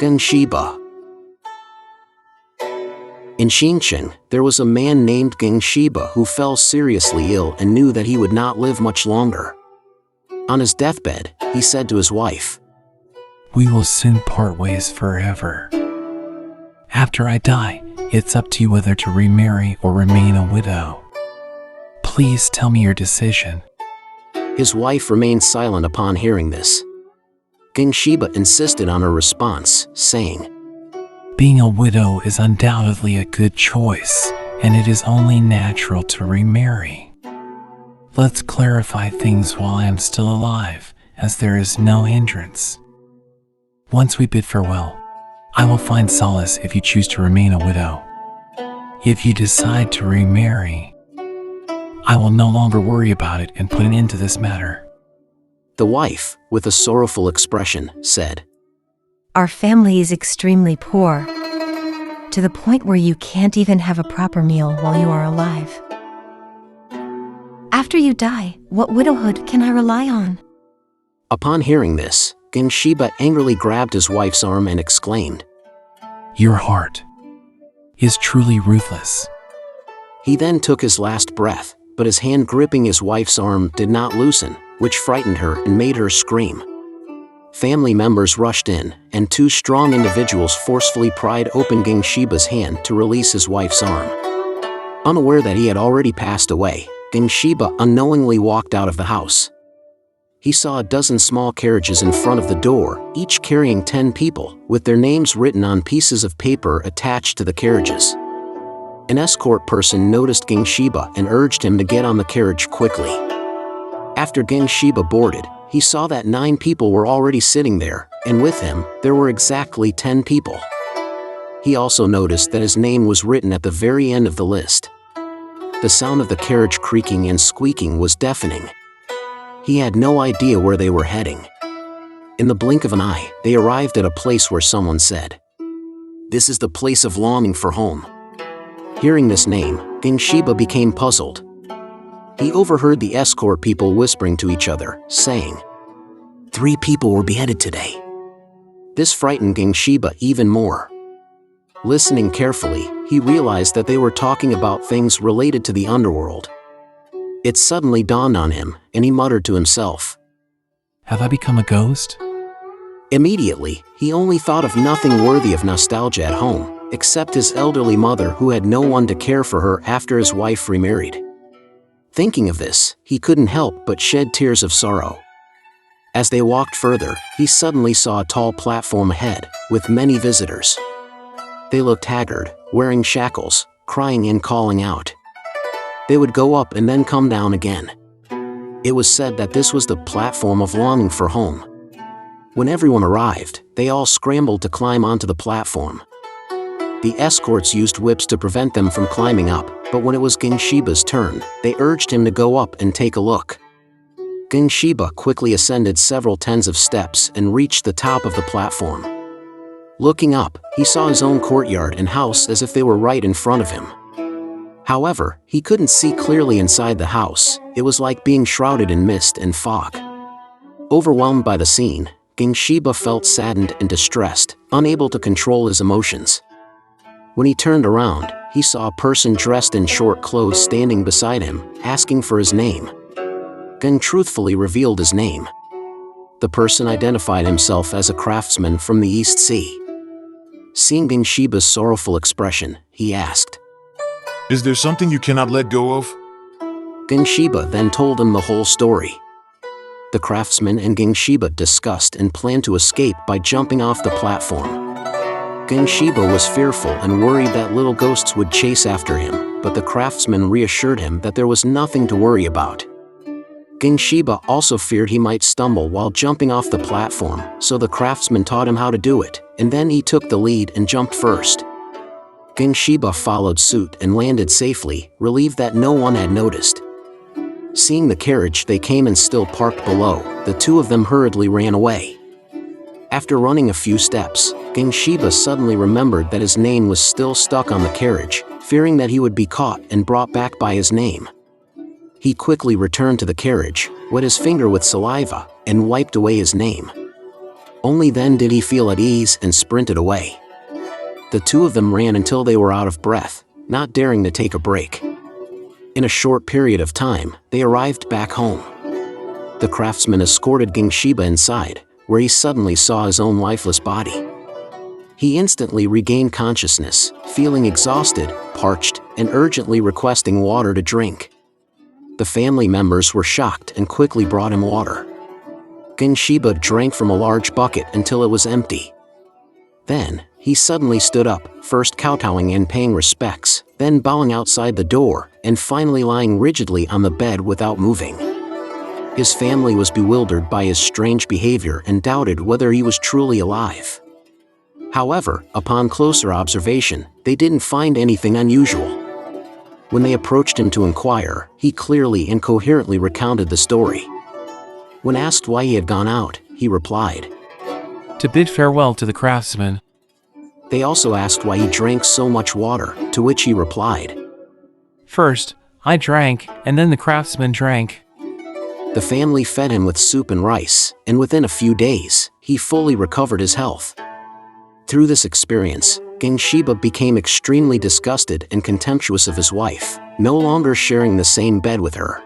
Shiba. In Xinqiang, there was a man named Shiba who fell seriously ill and knew that he would not live much longer. On his deathbed, he said to his wife, "We will soon part ways forever. After I die, it's up to you whether to remarry or remain a widow. Please tell me your decision." His wife remained silent upon hearing this. Shiba insisted on her response, saying, "Being a widow is undoubtedly a good choice, and it is only natural to remarry. Let's clarify things while I am still alive, as there is no hindrance. Once we bid farewell, I will find solace if you choose to remain a widow. If you decide to remarry, I will no longer worry about it and put an end to this matter." The wife, with a sorrowful expression, said, "Our family is extremely poor, to the point where you can't even have a proper meal while you are alive. After you die, what widowhood can I rely on?" Upon hearing this, Shiba angrily grabbed his wife's arm and exclaimed, "Your heart is truly ruthless." He then took his last breath, but his hand gripping his wife's arm did not loosen, which frightened her and made her scream. Family members rushed in, and two strong individuals forcefully pried open Shiba's hand to release his wife's arm. Unaware that he had already passed away, Shiba unknowingly walked out of the house. He saw a dozen small carriages in front of the door, each carrying 10 people, with their names written on pieces of paper attached to the carriages. An escort person noticed Shiba and urged him to get on the carriage quickly. After Shiba boarded, he saw that 9 people were already sitting there, and with him, there were exactly 10 people. He also noticed that his name was written at the very end of the list. The sound of the carriage creaking and squeaking was deafening. He had no idea where they were heading. In the blink of an eye, they arrived at a place where someone said, "This is the place of longing for home." Hearing this name, Shiba became puzzled. He overheard the escort people whispering to each other, saying, "3 people were beheaded today." This frightened Shiba even more. Listening carefully, he realized that they were talking about things related to the underworld. It suddenly dawned on him, and he muttered to himself, "Have I become a ghost?" Immediately, he only thought of nothing worthy of nostalgia at home, except his elderly mother who had no one to care for her after his wife remarried. Thinking of this, he couldn't help but shed tears of sorrow. As they walked further, he suddenly saw a tall platform ahead, with many visitors. They looked haggard, wearing shackles, crying and calling out. They would go up and then come down again. It was said that this was the platform of longing for home. When everyone arrived, they all scrambled to climb onto the platform. The escorts used whips to prevent them from climbing up, but when it was Shiba's turn, they urged him to go up and take a look. Shiba quickly ascended several tens of steps and reached the top of the platform. Looking up, he saw his own courtyard and house as if they were right in front of him. However, he couldn't see clearly inside the house. It was like being shrouded in mist and fog. Overwhelmed by the scene, Shiba felt saddened and distressed, unable to control his emotions. When he turned around, he saw a person dressed in short clothes standing beside him, asking for his name. Truthfully revealed his name. The person identified himself as a craftsman from the East Sea. Seeing Shiba's sorrowful expression, he asked, "Is there something you cannot let go of?" Shiba then told him the whole story. The craftsman and Shiba discussed and planned to escape by jumping off the platform. Shiba was fearful and worried that little ghosts would chase after him, but the craftsman reassured him that there was nothing to worry about. Shiba also feared he might stumble while jumping off the platform, so the craftsman taught him how to do it, and then he took the lead and jumped first. Shiba followed suit and landed safely, relieved that no one had noticed. Seeing the carriage they came in still parked below, the two of them hurriedly ran away. After running a few steps, Shiba suddenly remembered that his name was still stuck on the carriage, fearing that he would be caught and brought back by his name. He quickly returned to the carriage, wet his finger with saliva, and wiped away his name. Only then did he feel at ease and sprinted away. The two of them ran until they were out of breath, not daring to take a break. In a short period of time, they arrived back home. The craftsman escorted Gingshiba inside, where he suddenly saw his own lifeless body. He instantly regained consciousness, feeling exhausted, parched, and urgently requesting water to drink. The family members were shocked and quickly brought him water. Gingshiba drank from a large bucket until it was empty. Then, he suddenly stood up, first kowtowing and paying respects, then bowing outside the door, and finally lying rigidly on the bed without moving. His family was bewildered by his strange behavior and doubted whether he was truly alive. However, upon closer observation, they didn't find anything unusual. When they approached him to inquire, he clearly and coherently recounted the story. When asked why he had gone out, he replied, To bid farewell to the craftsman. They also asked why he drank so much water, to which he replied, First, I drank, and then the craftsman drank. The family fed him with soup and rice, and within a few days, he fully recovered his health. Through this experience, Gingshiba became extremely disgusted and contemptuous of his wife, no longer sharing the same bed with her.